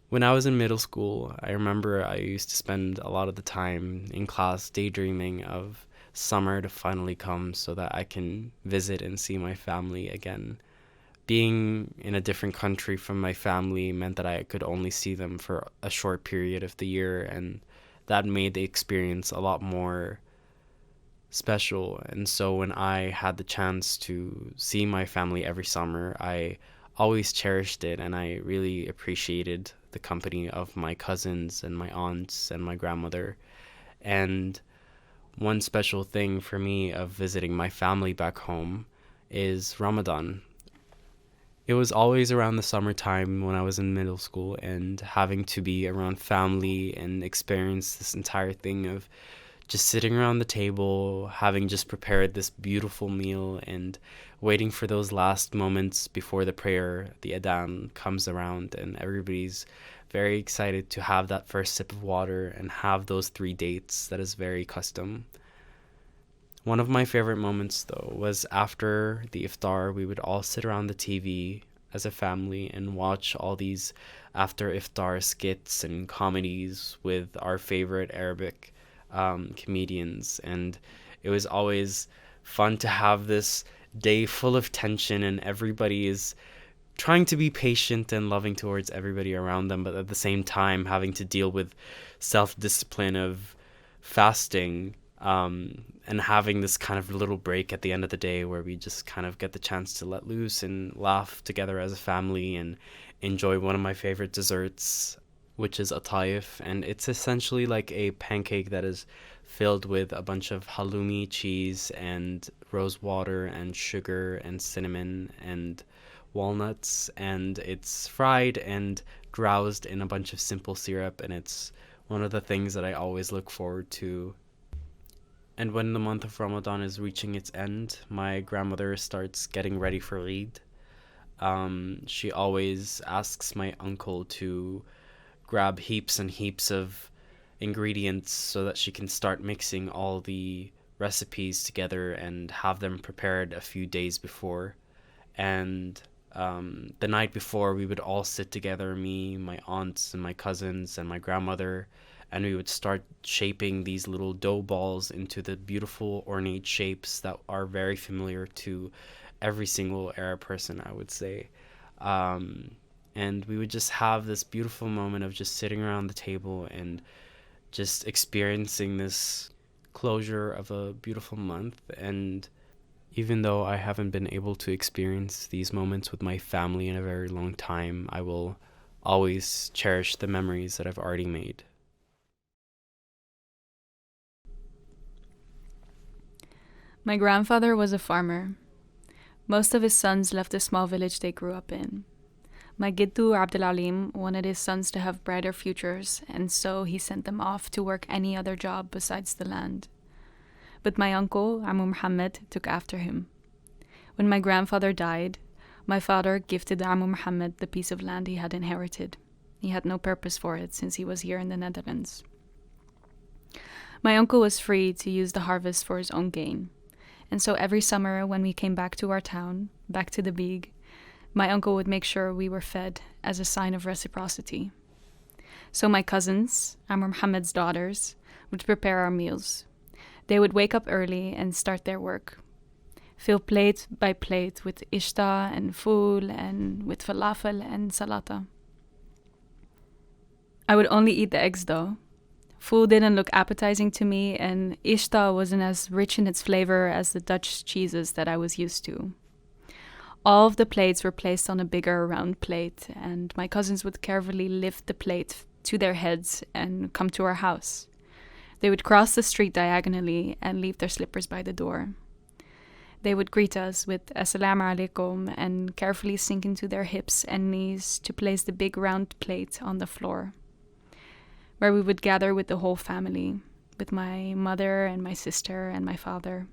When I was in middle school, I remember I used to spend a lot of the time in class daydreaming of summer to finally come so that I can visit and see my family again. Being in a different country from my family meant that I could only see them for a short period of the year, and that made the experience a lot more special. And so when I had the chance to see my family every summer, I always cherished it, and I really appreciated the company of my cousins and my aunts and my grandmother. And one special thing for me of visiting my family back home is Ramadan. It was always around the summertime when I was in middle school, and having to be around family and experience this entire thing of just sitting around the table, having just prepared this beautiful meal and waiting for those last moments before the prayer, the adhan, comes around, and everybody's very excited to have that first sip of water and have those 3 dates. That is very custom. One of my favorite moments, though, was after the iftar. We would all sit around the TV as a family and watch all these after iftar skits and comedies with our favorite Arabic comedians. And it was always fun to have this day full of tension, and everybody is trying to be patient and loving towards everybody around them, but at the same time having to deal with self-discipline of fasting, and having this kind of little break at the end of the day where we just kind of get the chance to let loose and laugh together as a family and enjoy one of my favorite desserts, which is a taif. And it's essentially like a pancake that is filled with a bunch of halloumi cheese and rose water and sugar and cinnamon and walnuts, and it's fried and drowsed in a bunch of simple syrup, and it's one of the things that I always look forward to. And when the month of Ramadan is reaching its end, my grandmother starts getting ready for Eid. She always asks my uncle to grab heaps and heaps of ingredients so that she can start mixing all the recipes together and have them prepared a few days before. And the night before, we would all sit together, me, my aunts, and my cousins, and my grandmother, and we would start shaping these little dough balls into the beautiful ornate shapes that are very familiar to every single Arab person, I would say. And we would just have this beautiful moment of just sitting around the table and just experiencing this closure of a beautiful month. And even though I haven't been able to experience these moments with my family in a very long time, I will always cherish the memories that I've already made. My grandfather was a farmer. Most of his sons left the small village they grew up in. My Giddu Abdelalim wanted his sons to have brighter futures, and so he sent them off to work any other job besides the land. But my uncle, Amu Muhammad, took after him. When my grandfather died, my father gifted Amu Muhammad the piece of land he had inherited. He had no purpose for it since he was here in the Netherlands. My uncle was free to use the harvest for his own gain. And so every summer when we came back to our town, back to the Bieg, my uncle would make sure we were fed as a sign of reciprocity. So my cousins, Amr Muhammad's daughters, would prepare our meals. They would wake up early and start their work. Fill plate by plate with ishta and fool and with falafel and salata. I would only eat the eggs though. Fool didn't look appetizing to me, and ishta wasn't as rich in its flavor as the Dutch cheeses that I was used to. All of the plates were placed on a bigger round plate, and my cousins would carefully lift the plate to their heads and come to our house. They would cross the street diagonally and leave their slippers by the door. They would greet us with Assalamu alaikum and carefully sink into their hips and knees to place the big round plate on the floor, where we would gather with the whole family, with my mother and my sister and my father.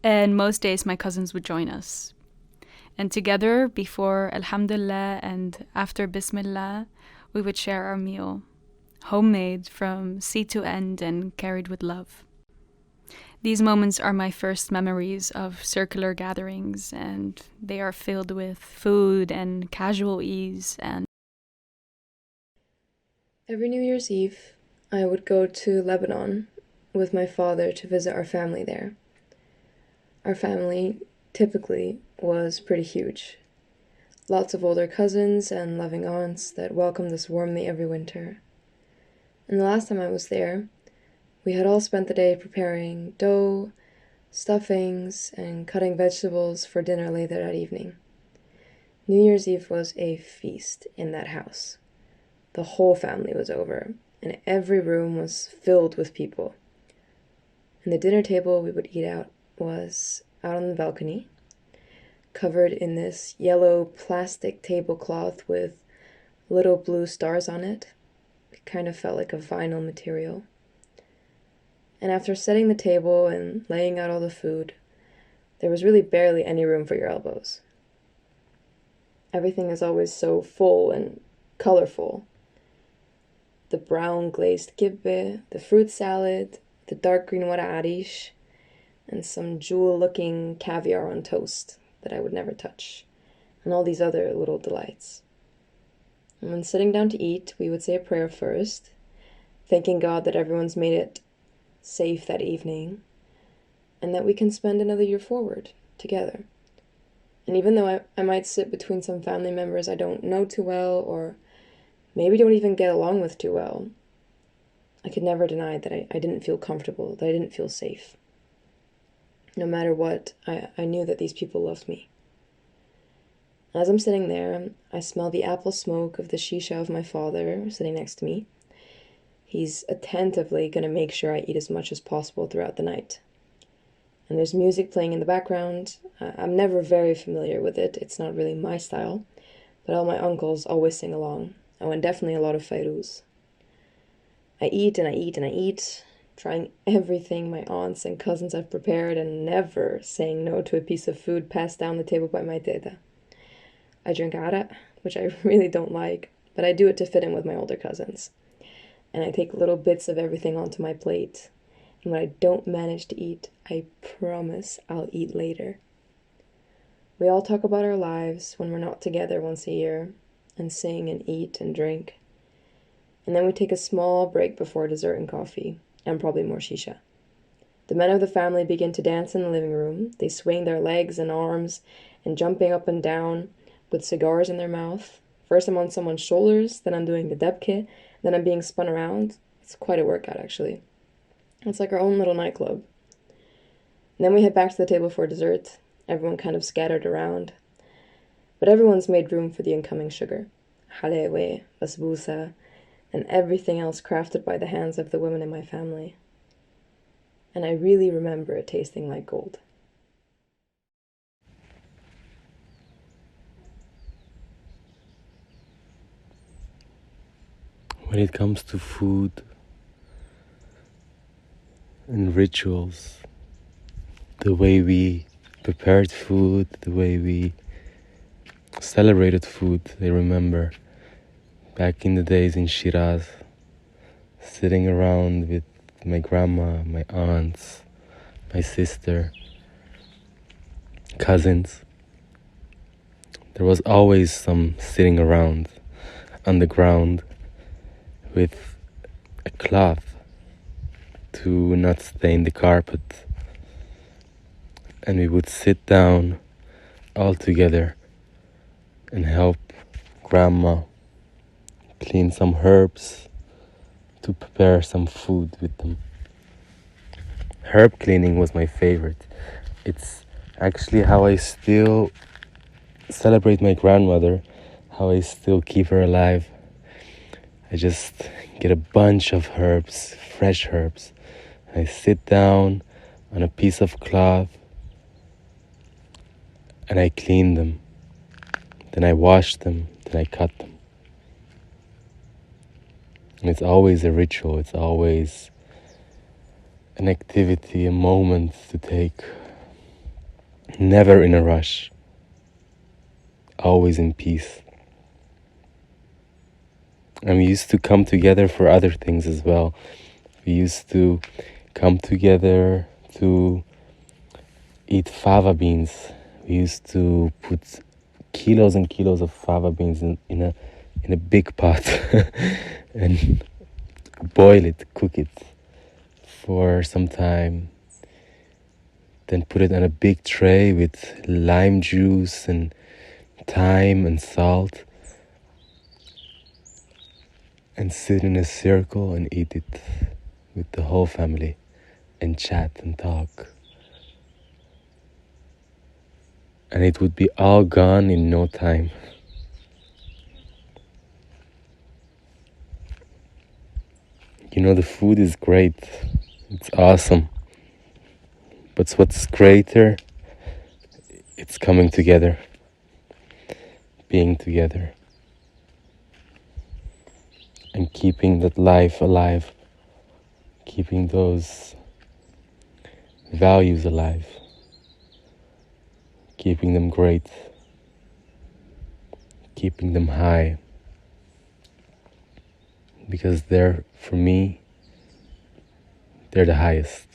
And most days my cousins would join us. And together, before Alhamdulillah and after Bismillah, we would share our meal, homemade from seed to end and carried with love. These moments are my first memories of circular gatherings, and they are filled with food and casual ease and Every New Year's Eve, I would go to Lebanon with my father to visit our family there. Our family typically was pretty huge. Lots of older cousins and loving aunts that welcomed us warmly every winter. And the last time I was there, we had all spent the day preparing dough, stuffings, and cutting vegetables for dinner later that evening. New Year's Eve was a feast in that house. The whole family was over, and every room was filled with people. And the dinner table we would eat at was out on the balcony, covered in this yellow plastic tablecloth with little blue stars on it. It kind of felt like a vinyl material. And after setting the table and laying out all the food, there was really barely any room for your elbows. Everything is always so full and colorful. The brown glazed kibbeh, the fruit salad, the dark green wara arish, and some jewel-looking caviar on toast that I would never touch, and all these other little delights. And when sitting down to eat, we would say a prayer first, thanking God that everyone's made it safe that evening, and that we can spend another year forward together. And even though I might sit between some family members I don't know too well, or maybe don't even get along with too well, I could never deny that I didn't feel comfortable, that I didn't feel safe. No matter what, I knew that these people loved me. As I'm sitting there, I smell the apple smoke of the shisha of my father sitting next to me. He's attentively going to make sure I eat as much as possible throughout the night. And there's music playing in the background. I'm never very familiar with it. It's not really my style. But all my uncles always sing along. Oh, and definitely a lot of Fairuz. I eat and I eat and I eat, trying everything my aunts and cousins have prepared and never saying no to a piece of food passed down the table by my teta. I drink arak, which I really don't like, but I do it to fit in with my older cousins. And I take little bits of everything onto my plate. And when I don't manage to eat, I promise I'll eat later. We all talk about our lives when we're not together once a year, and sing and eat and drink. And then we take a small break before dessert and coffee, and probably more shisha. The men of the family begin to dance in the living room. They swing their legs and arms and jumping up and down with cigars in their mouth. First I'm on someone's shoulders, then I'm doing the decay, then I'm being spun around. It's quite a workout, actually. It's like our own little nightclub. And then we head back to the table for dessert. Everyone kind of scattered around. But everyone's made room for the incoming sugar. Halewe, basbousa, and everything else crafted by the hands of the women in my family. And I really remember it tasting like gold. When it comes to food and rituals, the way we prepared food, the way we celebrated food, I remember back in the days in Shiraz, sitting around with my grandma, my aunts, my sister, cousins. There was always some sitting around on the ground with a cloth to not stain the carpet. And we would sit down all together and help grandma clean some herbs to prepare some food with them. Herb cleaning was my favorite. It's actually how I still celebrate my grandmother, how I still keep her alive. I just get a bunch of herbs, fresh herbs. I sit down on a piece of cloth and I clean them. Then I wash them, then I cut them. And it's always a ritual, it's always an activity, a moment to take. Never in a rush. Always in peace. And we used to come together for other things as well. We used to come together to eat fava beans. We used to put kilos and kilos of fava beans in a in a big pot and boil it, cook it for some time. Then put it on a big tray with lime juice and thyme and salt, and sit in a circle and eat it with the whole family and chat and talk. And it would be all gone in no time. You know, the food is great. It's awesome. But what's greater, it's coming together, being together, and keeping that life alive, keeping those values alive, keeping them great, keeping them high. Because they're, for me, they're the highest.